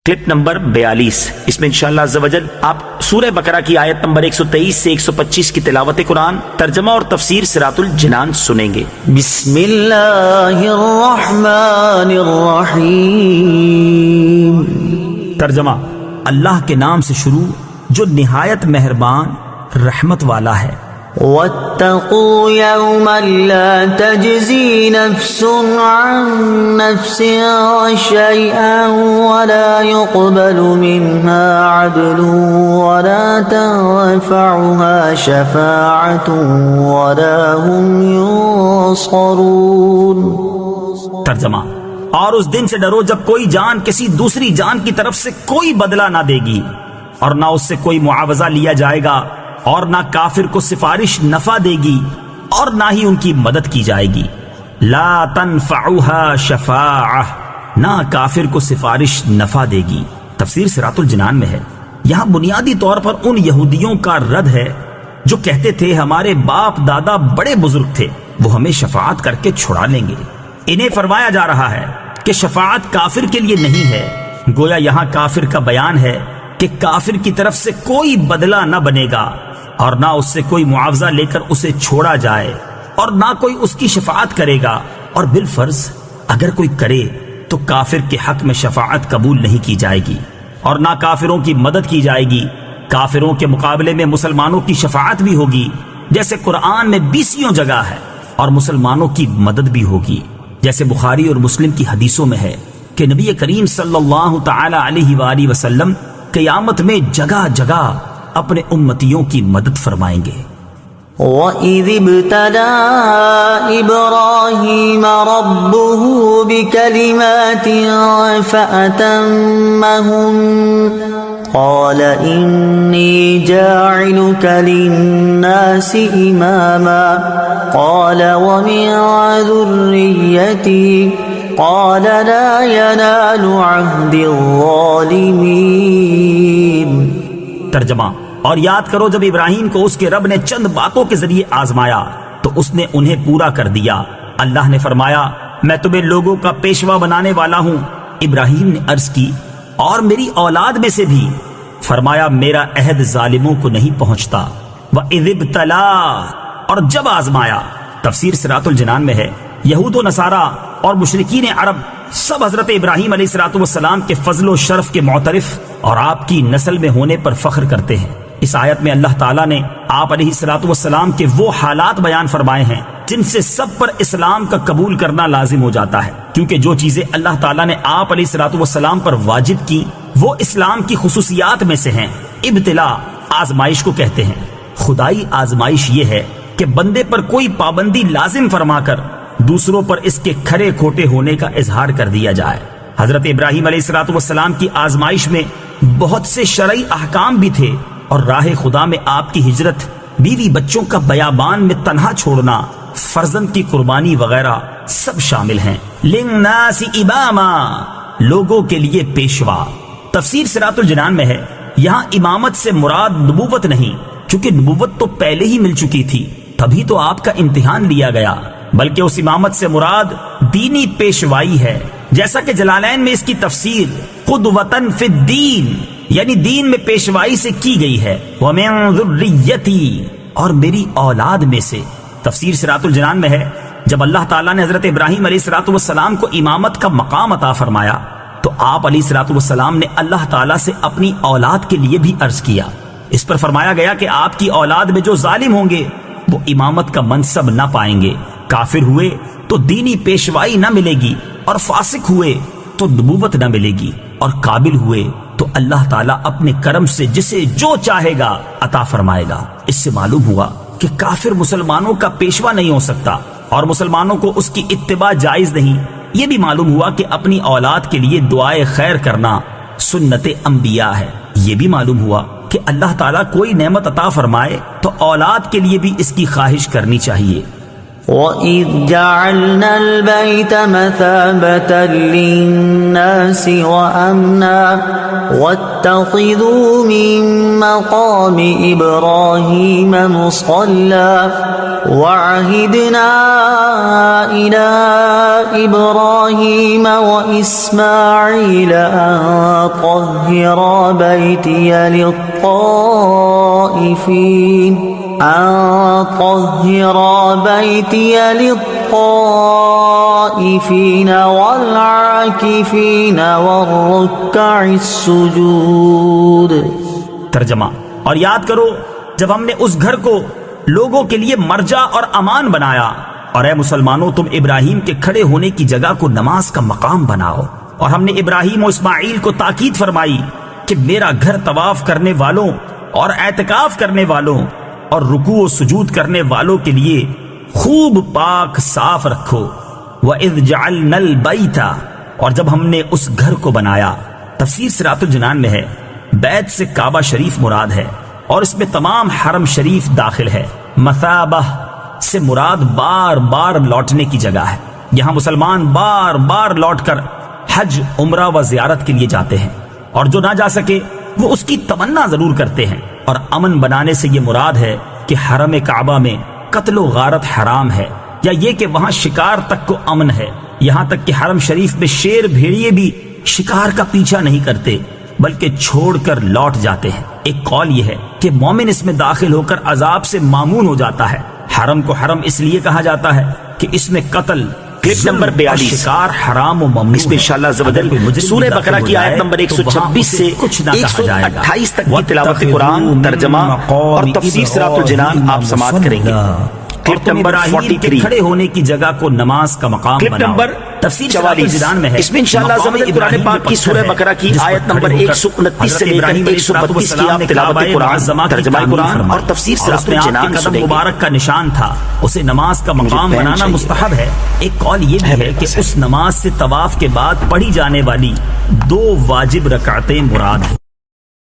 Clip number 42۔ اس میں انشاءاللہ عز و جل آپ سورہ بقرہ کی آیت نمبر 123 سے 125 کی تلاوت قرآن، ترجمہ اور تفسیر صراط الجنان سنیں گے۔ بسم اللہ الرحمن الرحیم۔ ترجمہ: اللہ کے نام سے شروع جو نہایت مہربان رحمت والا ہے۔ واتقوا يوما لا تجزي نفس عن نفس شيئا ولا يقبل منها عدل ولا تنفعها شفاعة ولا هم ينصرون۔ ترجمہ: اور اس دن سے ڈرو جب کوئی جان کسی دوسری جان کی طرف سے کوئی بدلہ نہ دے گی، اور نہ اس سے کوئی معاوضہ لیا جائے گا، اور نہ کافر کو سفارش نفع دے گی، اور نہ ہی ان کی مدد کی جائے گی۔ لا تنفعها شفاعہ، نہ کافر کو سفارش نفع دے گی۔ تفسیر صراط الجنان میں ہے۔ یہاں بنیادی طور پر ان یہودیوں کا رد ہے جو کہتے تھے ہمارے باپ دادا بڑے بزرگ تھے، وہ ہمیں شفاعت کر کے چھڑا لیں گے۔ انہیں فرمایا جا رہا ہے کہ شفاعت کافر کے لیے نہیں ہے۔ گویا یہاں کافر کا بیان ہے کہ کافر کی طرف سے کوئی بدلہ نہ بنے گا، اور نہ اس سے کوئی معاوضہ لے کر اسے چھوڑا جائے، اور نہ کوئی اس کی شفاعت کرے گا، اور بالفرض اگر کوئی کرے تو کافر کے حق میں شفاعت قبول نہیں کی جائے گی، اور نہ کافروں کی مدد کی جائے گی۔ کافروں کے مقابلے میں مسلمانوں کی شفاعت بھی ہوگی، جیسے قرآن میں 20 جگہ ہے، اور مسلمانوں کی مدد بھی ہوگی، جیسے بخاری اور مسلم کی حدیثوں میں ہے کہ نبی کریم صلی اللہ تعالی علیہ وآلہ وسلم قیامت میں جگہ جگہ اپنے امتیوں کی مدد فرمائیں گے۔ وَإِذِ ابْتَلَىٰ إِبْرَاهِيمَ رَبُّهُ بِكَلِمَاتٍ فَأَتَمَّهُنَّ قَالَ إِنِّي جَاعِلُكَ لِلنَّاسِ إِمَامًا قَالَ وَمِن ذُرِّيَّتِي قَالَ لَا يَنَالُ عَهْدِ الظَّالِمِينَ۔ ترجمہ: اور یاد کرو جب ابراہیم کو اس کے رب نے چند باتوں کے ذریعے آزمایا تو اس نے انہیں پورا کر دیا۔ اللہ نے فرمایا میں تمہیں لوگوں کا پیشوا بنانے والا ہوں۔ ابراہیم نے عرض کی اور میری اولاد میں سے بھی؟ فرمایا میرا عہد ظالموں کو نہیں پہنچتا۔ وَإِذِ ابْتَلَىٰ، اور جب آزمایا۔ تفسیر صراط الجنان میں ہے یہود و نصارہ اور مشرکین عرب سب حضرت ابراہیم علیہ السلام کے فضل و شرف کے معترف اور آپ کی نسل میں ہونے پر فخر کرتے ہیں۔ اس آیت میں اللہ تعالیٰ نے آپ علیہ السلام کے وہ حالات بیان فرمائے ہیں جن سے سب پر اسلام کا قبول کرنا لازم ہو جاتا ہے، کیونکہ جو چیزیں اللہ تعالیٰ نے آپ علیہ السلام پر واجب کی وہ اسلام کی خصوصیات میں سے ہیں۔ ابتلا آزمائش کو کہتے ہیں۔ خدائی آزمائش یہ ہے کہ بندے پر کوئی پابندی لازم فرما کر دوسروں پر اس کے کھرے کھوٹے ہونے کا اظہار کر دیا جائے۔ حضرت ابراہیم علیہ السلام کی آزمائش میں بہت سے شرعی احکام بھی تھے، اور راہ خدا میں آپ کی ہجرت، بیوی بچوں کا بیابان میں تنہا چھوڑنا، فرزند کی قربانی وغیرہ سب شامل ہیں۔ للناس اماما، لوگوں کے لیے پیشوا۔ تفسیر صراط الجنان میں ہے یہاں امامت سے مراد نبوت نہیں، چونکہ نبوت تو پہلے ہی مل چکی تھی، تبھی تو آپ کا امتحان لیا گیا، بلکہ اس امامت سے مراد دینی پیشوائی ہے، جیسا کہ جلالین میں اس کی تفسیر قدوۃً فی الدین یعنی دین میں پیشوائی سے کی گئی ہے۔ وَمِن ذُرِّيَّتِي، اور میری اولاد میں سے۔ تفسیر صراط الجنان میں ہے جب اللہ تعالیٰ نے حضرت ابراہیم علیہ السلام کو امامت کا مقام عطا فرمایا تو آپ علیہ السلام نے اللہ تعالیٰ سے اپنی اولاد کے لیے بھی عرض کیا۔ اس پر فرمایا گیا کہ آپ کی اولاد میں جو ظالم ہوں گے وہ امامت کا منصب نہ پائیں گے، کافر ہوئے تو دینی پیشوائی نہ ملے گی، اور فاسق ہوئے تو نبوت نہ ملے گی، اور قابل ہوئے تو اللہ تعالیٰ اپنے کرم سے جسے جو چاہے گا عطا فرمائے گا۔ اس سے معلوم ہوا کہ کافر مسلمانوں کا پیشوا نہیں ہو سکتا، اور مسلمانوں کو اس کی اتباع جائز نہیں۔ یہ بھی معلوم ہوا کہ اپنی اولاد کے لیے دعائے خیر کرنا سنت انبیاء ہے۔ یہ بھی معلوم ہوا کہ اللہ تعالیٰ کوئی نعمت عطا فرمائے تو اولاد کے لیے بھی اس کی خواہش کرنی چاہیے۔ وَإِذْ جَعَلْنَا الْبَيْتَ مَثَابَةً لِلنَّاسِ وَأَمْنًا وَاتَّخِذُوا مِن مَّقَامِ إِبْرَاهِيمَ مُصَلًّى وَعَهِدْنَا إِلَىٰ إِبْرَاهِيمَ وَإِسْمَاعِيلَ أَن طَهِّرَا بَيْتِيَ لِلطَّائِفِينَ وَالْعَاكِفِينَ وَالرُّكَّعِ السُّجُودِ۔ ترجمہ: اور یاد کرو جب ہم نے اس گھر کو لوگوں کے لیے مرجع اور امان بنایا، اور اے مسلمانوں تم ابراہیم کے کھڑے ہونے کی جگہ کو نماز کا مقام بناؤ، اور ہم نے ابراہیم و اسماعیل کو تاکید فرمائی کہ میرا گھر طواف کرنے والوں اور اعتکاف کرنے والوں اور رکوع و سجود کرنے والوں کے لیے خوب پاک صاف رکھو۔ وَإِذْ جَعَلْنَا الْبَيْتَ، اور جب ہم نے اس گھر کو بنایا۔ تفسیر صراط الجنان میں ہے بیت سے کعبہ شریف مراد ہے، اور اس میں تمام حرم شریف داخل ہے۔ مثابہ سے مراد بار بار لوٹنے کی جگہ ہے۔ یہاں مسلمان بار بار لوٹ کر حج، عمرہ و زیارت کے لیے جاتے ہیں، اور جو نہ جا سکے وہ اس کی تمنا ضرور کرتے ہیں۔ اور امن بنانے سے یہ مراد ہے کہ حرم کعبہ میں قتل و غارت حرام ہے، یا یہ کہ وہاں شکار تک کو امن ہے، یہاں تک کہ حرم شریف میں شیر بھیڑیے بھی شکار کا پیچھا نہیں کرتے بلکہ چھوڑ کر لوٹ جاتے ہیں۔ ایک قول یہ ہے کہ مومن اس میں داخل ہو کر عذاب سے معمون ہو جاتا ہے۔ حرم کو حرم اس لیے کہا جاتا ہے کہ اس میں قتل، کلپ نمبر 42 شکار حرام و ممنوع اس میں انشاءاللہ زبدل سورہ بقرہ کی آیت نمبر 126 سے 128 تک کی تلاوت قرآن، ترجمہ اور تفسیر صراط الجنان آپ سماعت کریں گے۔ کلپ نمبر 43 کھڑے ہونے کی جگہ کو نماز کا مقام کلپ بناؤ۔ نمبر تفسیر 44 میں ہے اس میں انشاءاللہ زبدل قرآن پاک کی سورہ بقرہ کی آیت نمبر 129 سے لے کر 132 کی آپ تلاوت قرآن، ترجمہ قرآن اور تفسیر صراط الجنان سنیں گے۔ مبارک کا نشان تھا، اسے نماز کا مقام بنانا مستحب ہے۔ ایک قول یہ بھی ہے کہ اس نماز سے طواف کے بعد پڑھی جانے والی 2 واجب رکعتیں مراد ہیں۔